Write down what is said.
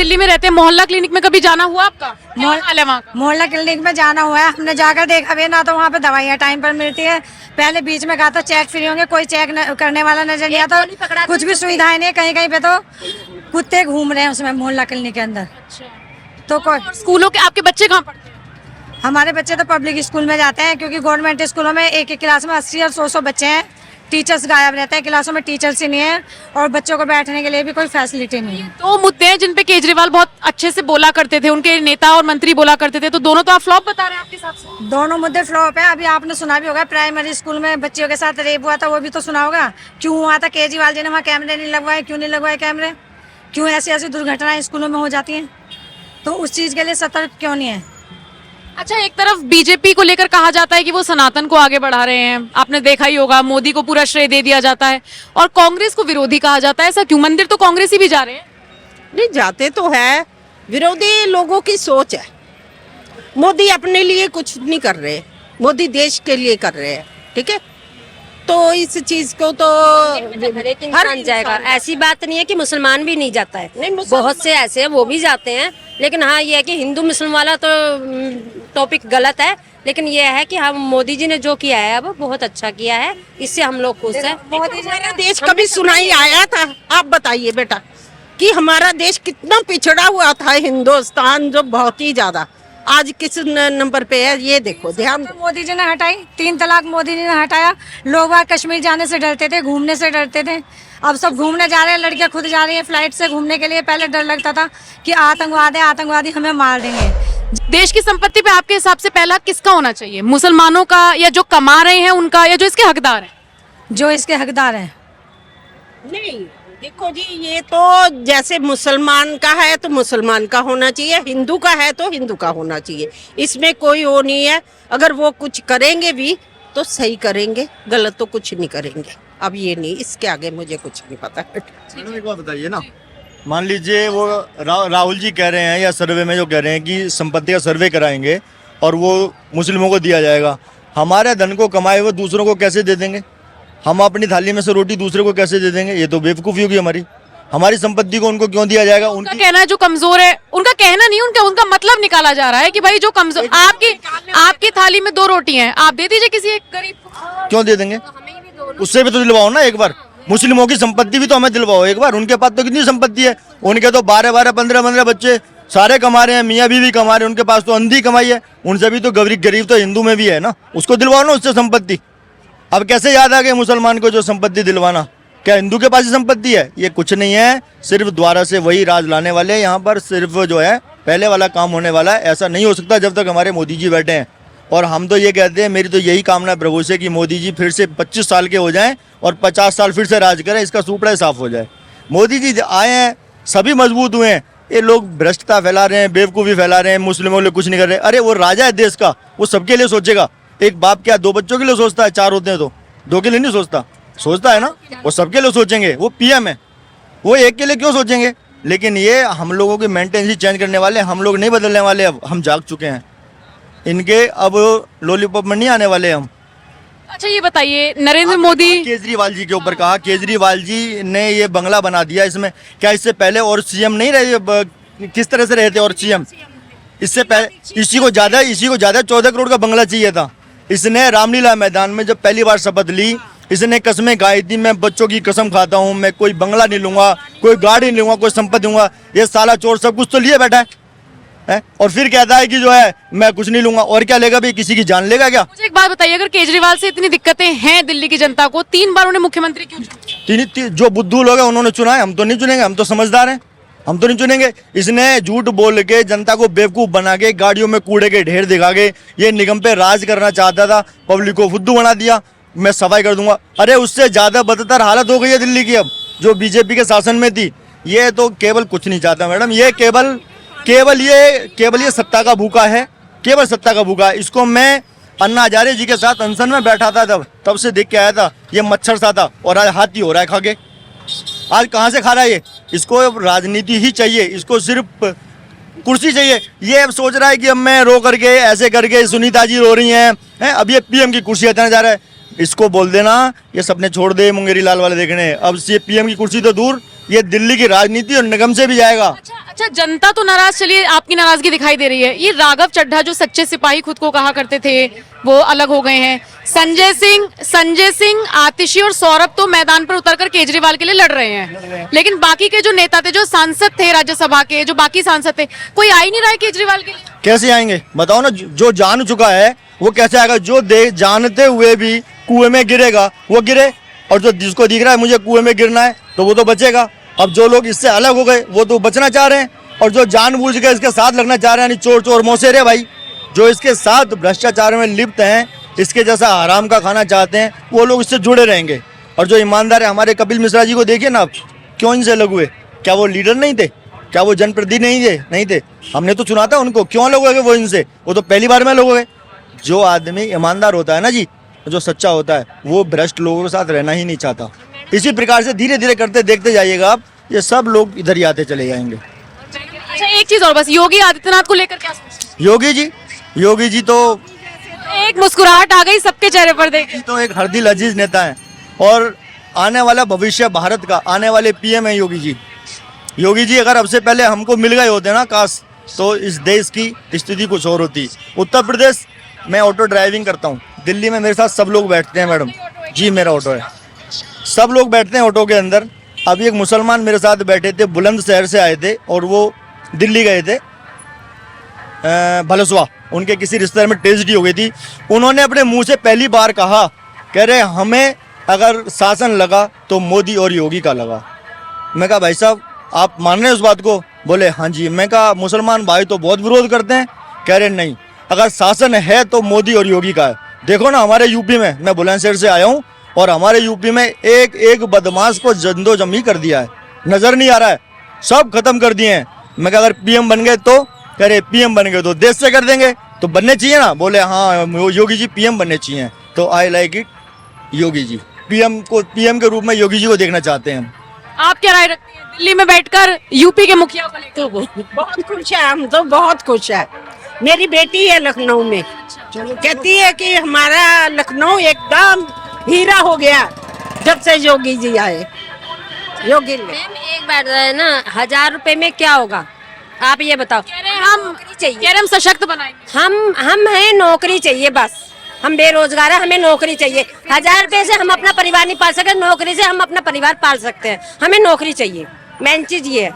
दिल्ली में रहते हैं, मोहल्ला क्लिनिक में कभी जाना हुआ आपका? क्या हाल है वहाँ का? मोहल्ला क्लिनिक में जाना हुआ है, हमने जाकर देखा भी ना तो वहाँ पे दवाइयाँ टाइम पर मिलती है। पहले बीच में कहा था चेक फ्री होंगे, कोई चेक करने वाला नजर नहीं आता, कुछ भी सुविधाएं नहीं। कहीं कहीं पे तो कुत्ते घूम रहे हैं उसमें मोहल्ला क्लिनिक के अंदर। तो कोई स्कूलों के आपके बच्चे कहाँ पढ़ते हैं? हमारे बच्चे तो पब्लिक स्कूल में जाते हैं, क्योंकि गवर्नमेंट स्कूलों में एक एक क्लास में 80 और 100 बच्चे हैं। टीचर्स गायब रहते हैं, क्लासों में टीचर्स ही नहीं है और बच्चों को बैठने के लिए भी कोई फैसिलिटी नहीं है। दो मुद्दे हैं जिन पे केजरीवाल बहुत अच्छे से बोला करते थे, उनके नेता और मंत्री बोला करते थे, तो दोनों तो आप फ्लॉप बता रहे हैं आपके हिसाब से? दोनों मुद्दे फ्लॉप है। अभी आपने सुना भी होगा प्राइमरी स्कूल में बच्चियों के साथ रेप हुआ था, वो भी तो सुना होगा। क्यों हुआ था? केजरीवाल जी ने वहाँ कैमरे नहीं लगवाए। क्यों नहीं लगवाए कैमरे? क्यों ऐसी ऐसी दुर्घटनाएं स्कूलों में हो जाती हैं? तो उस चीज के लिए सतर्क क्यों नहीं है? अच्छा, एक तरफ बीजेपी को लेकर कहा जाता है कि वो सनातन को आगे बढ़ा रहे हैं, आपने देखा ही होगा, मोदी को पूरा श्रेय दे दिया जाता है, और कांग्रेस को विरोधी कहा जाता है। ऐसा क्यों? मंदिर तो कांग्रेसी भी जा रहे हैं। नहीं जाते तो है, विरोधी लोगों की सोच है। मोदी अपने लिए कुछ नहीं कर रहे, मोदी देश के लिए कर रहे हैं, ठीक है। तो इस चीज को तो हर एक इंसान जाएगा, ऐसी बात नहीं है कि मुसलमान भी नहीं जाता है। नहीं, मुसलमान बहुत से ऐसे हैं वो भी जाते हैं, लेकिन हाँ ये है कि हिंदू मुस्लिम वाला तो टॉपिक गलत है। लेकिन ये है कि हम मोदी जी ने जो किया है अब बहुत अच्छा किया है, इससे हम लोग खुश हैं। मोदी हमारा देश कभी सुनाई आया था? आप बताइए बेटा कि हमारा देश कितना पिछड़ा हुआ था, हिंदुस्तान जो बहुत ही ज्यादा आज किस नंबर पे है ये देखो, ध्यान तो मोदी जी ने हटाई 3 तलाक, मोदी जी ने हटाया। लोग वहाँ कश्मीर जाने से डरते थे, घूमने से डरते थे। अब सब घूमने जा रहे हैं, लड़कियां खुद जा रही हैं फ्लाइट से घूमने के लिए। पहले डर लगता था कि आतंकवाद है, आतंकवादी हमें मार देंगे। देश की संपत्ति पे आपके हिसाब से पहला किसका होना चाहिए? मुसलमानों का, या जो कमा रहे हैं उनका, या जो इसके हकदार हैं? जो इसके हकदार हैं। नहीं देखो जी, ये तो जैसे मुसलमान का है तो मुसलमान का होना चाहिए, हिंदू का है तो हिंदू का होना चाहिए, इसमें कोई वो नहीं है। अगर वो कुछ करेंगे भी तो सही करेंगे, गलत तो कुछ नहीं करेंगे। अब ये नहीं, इसके आगे मुझे कुछ नहीं पता। मैडम एक बात बताइए ना, मान लीजिए वो राहुल जी कह रहे हैं या सर्वे में जो कह रहे हैं कि संपत्ति का सर्वे कराएंगे और वो मुस्लिमों को दिया जाएगा, हमारे धन को कमाए हुए दूसरों को कैसे दे देंगे? हम अपनी थाली में से रोटी दूसरे को कैसे दे देंगे? ये तो बेवकूफ़ी होगी हमारी संपत्ति को उनको क्यों दिया जाएगा? उनका कहना है जो कमजोर है, उनका कहना नहीं, उनका मतलब निकाला जा रहा है कि भाई जो कमजोर, आपकी थाली में 2 रोटी हैं, आप दे दीजिए किसी एक गरीब को। क्यों दे देंगे? उससे भी तो दिलवाओ ना एक बार। मुस्लिमों की संपत्ति भी तो हमें दिलवाओ एक बार। उनके पास तो कितनी संपत्ति है, उनके तो 12-12, 15-15 बच्चे सारे कमा रहे हैं, मियाँ बीवी कमा रहे हैं, उनके पास तो अंधी कमाई है। उनसे भी तो गरीब तो हिंदू में भी है ना, उसको दिलवाओ ना उससे संपत्ति। अब कैसे याद आ गया मुसलमान को जो संपत्ति दिलवाना? क्या हिंदू के पास ही संपत्ति है? ये कुछ नहीं है, सिर्फ द्वारा से वही राज लाने वाले हैं यहाँ पर। सिर्फ जो है पहले वाला काम होने वाला है। ऐसा नहीं हो सकता जब तक हमारे मोदी जी बैठे हैं। और हम तो ये कहते हैं, मेरी तो यही कामना है प्रभु से कि मोदी जी फिर से 25 साल के हो जाएं और 50 साल फिर से राज करें, इसका सुपड़ा साफ हो जाए। मोदी जी आए हैं, सभी मजबूत हुए हैं, ये लोग भ्रष्टता फैला रहे हैं, बेवकूफ़ी फैला रहे हैं, मुस्लिमों के लिए कुछ नहीं कर रहे। अरे वो राजा है देश का, वो सबके लिए सोचेगा। एक बाप क्या 2 बच्चों के लिए सोचता है? 4 होते हैं तो 2 के लिए नहीं सोचता है ना, वो सबके लिए सोचेंगे। वो पीएम है, वो एक के लिए क्यों सोचेंगे? लेकिन ये हम लोगों की मेंटेनेंस चेंज करने वाले, हम लोग नहीं बदलने वाले। अब हम जाग चुके हैं, इनके अब लॉलीपॉप में नहीं आने वाले हम। अच्छा ये बताइए, नरेंद्र मोदी केजरीवाल जी के ऊपर कहा, केजरीवाल जी ने ये बंगला बना दिया, इसमें क्या इससे पहले और सीएम नहीं रहे? किस तरह से रहे थे और सीएम? इससे पहले इसी को ज्यादा 14 करोड़ का बंगला चाहिए था। इसने रामलीला मैदान में जब पहली बार शपथ ली, इसने कसमें खाई थी, मैं बच्चों की कसम खाता हूँ, मैं कोई बंगला नहीं लूंगा, कोई गाड़ी नहीं लूंगा, कोई संपत्ति दूंगा। ये साला चोर सब कुछ तो लिए बैठा है और फिर कहता है कि जो है मैं कुछ नहीं लूंगा। और क्या लेगा भाई? किसी की जान लेगा क्या? मुझे एक बात बताइए, अगर केजरीवाल से इतनी दिक्कतें हैं दिल्ली की जनता को, 3 बार उन्हें मुख्यमंत्री क्यों चुना? जो बुद्धू लोग हैं उन्होंने चुना है, हम तो नहीं चुनेंगे, हम तो समझदार हैं, हम तो नहीं चुनेंगे। इसने झूठ बोल के जनता को बेवकूफ बना के, गाड़ियों में कूड़े के ढेर दिखा के ये निगम पे राज करना चाहता था, पब्लिक को फुद्दू बना दिया, मैं सफाई कर दूंगा। अरे उससे ज्यादा बदतर हालत हो गई है दिल्ली की अब, जो बीजेपी के शासन में थी। ये तो केवल कुछ नहीं चाहता मैडम, ये केवल ये सत्ता का भूखा है, केवल सत्ता का भूखा है। इसको मैं अन्ना हजारे जी के साथ अनशन में बैठा था, तब से देख के आया था, ये मच्छर सा था और आज हाथी हो रहा है खा के। आज कहाँ से खा रहा है ये? इसको राजनीति ही चाहिए, इसको सिर्फ कुर्सी चाहिए। ये अब सोच रहा है कि अब मैं रो करके, ऐसे करके, सुनीता जी रो रही हैं, अब ये पीएम की कुर्सी हटाने जा रहा है। इसको बोल देना ये सपने छोड़ दे, मुंगेरी लाल वाले देखने। अब ये पीएम की कुर्सी तो दूर, ये दिल्ली की राजनीति और निगम से भी जाएगा। अच्छा, जनता तो नाराज, चलिए आपकी नाराजगी दिखाई दे रही है। ये राघव चड्ढा जो सच्चे सिपाही खुद को कहा करते थे, वो अलग हो गए हैं। संजय सिंह, आतिशी और सौरभ तो मैदान पर उतरकर केजरीवाल के लिए लड़ रहे हैं, लेकिन बाकी के जो नेता थे, जो सांसद थे राज्यसभा के, जो बाकी सांसद थे, कोई आ ही नहीं रहा है केजरीवाल के लिए। कैसे आएंगे बताओ ना? जो जान चुका है वो कैसे आएगा? जो जानते हुए भी कुएं में गिरेगा वो गिरे, और जो जिसको दिख रहा है मुझे कुएं में गिरना है तो वो तो बचेगा। अब जो लोग इससे अलग हो गए वो तो बचना चाह रहे हैं, और जो जानबूझ के इसके साथ लगना चाह रहे हैं, यानी चोर चोर मौसेरे भाई, जो इसके साथ भ्रष्टाचार में लिप्त हैं, इसके जैसा आराम का खाना चाहते हैं, वो लोग इससे जुड़े रहेंगे। और जो ईमानदार है, हमारे कपिल मिश्रा जी को देखिए ना आप, क्यों इनसे अलग हुए? क्या वो लीडर नहीं थे? क्या वो जनप्रतिनिधि नहीं थे? हमने तो चुना था उनको, क्यों अलग हो गए वो इनसे? वो तो पहली बार में अलग हो गए। जो आदमी ईमानदार होता है ना जी, जो सच्चा होता है, वो भ्रष्ट लोगों के साथ रहना ही नहीं चाहता। इसी प्रकार से धीरे धीरे करते देखते जाइएगा आप, ये सब लोग इधर ही आते चले जाएंगे। अच्छा, एक चीज और बस, योगी आदित्यनाथ को लेकर क्या सोचते योगी जी तो हैं? एक मुस्कुराहट आ गई सबके चेहरे पर, देख। तो एक हरदिल अजीज नेता है, और आने वाला भविष्य भारत का, आने वाले पीएम है योगी जी। योगी जी अगर अब से पहले हमको मिल गए होते ना काश, तो इस देश की स्थिति कुछ और होती। उत्तर प्रदेश, मैं ऑटो ड्राइविंग करता हूँ, दिल्ली में मेरे साथ सब लोग बैठते हैं मैडम जी, मेरा ऑटो है, सब लोग बैठते हैं ऑटो के अंदर। अभी एक मुसलमान मेरे साथ बैठे थे, बुलंदशहर से आए थे, और वो दिल्ली गए थे भलसवा, उनके किसी रिश्तेदार में ट्रेजेडी हो गई थी। उन्होंने अपने मुंह से पहली बार कहा, कह रहे हमें अगर शासन लगा तो मोदी और योगी का लगा। मैं कहा भाई साहब आप मान रहे हैं उस बात को? बोले हाँ जी। मैं कहा मुसलमान भाई तो बहुत विरोध करते हैं। कह रहे नहीं, अगर शासन है तो मोदी और योगी का है। देखो ना हमारे यूपी में, मैं बुलंदशहर से आया हूँ, और हमारे यूपी में एक एक बदमाश को जंदोजमी कर दिया है, नजर नहीं आ रहा है, सब खत्म कर दिए हैं। मैं कहा अगर पीएम बन गए तो? कह रहे पीएम बन गए तो देश से कर देंगे, तो बनने चाहिए ना। बोले हाँ योगी जी पीएम बनने चाहिए, तो I like it Yogi ji. PM के रूप में योगी जी को देखना चाहते हैं हम। आप क्या राय रखती हैं दिल्ली में बैठकर यूपी के मुखिया को लेकर? तो बहुत खुश है, हम तो बहुत खुश है। मेरी बेटी है लखनऊ में, कहती है कि हमारा लखनऊ एकदम हीरा हो गया जब से योगी जी आए। योगी ने मैम एक बात है ना, 1000 रुपए में क्या होगा आप ये बताओ। कह रहे हैं हम सशक्त बनाएंगे। हम हैं, नौकरी चाहिए बस। हम बेरोजगार हैं, हमें नौकरी चाहिए। 1000 रुपए से हम अपना परिवार नहीं पाल सकते, नौकरी से हम अपना परिवार पाल सकते हैं। हमें नौकरी चाहिए, मेन चीज ये है।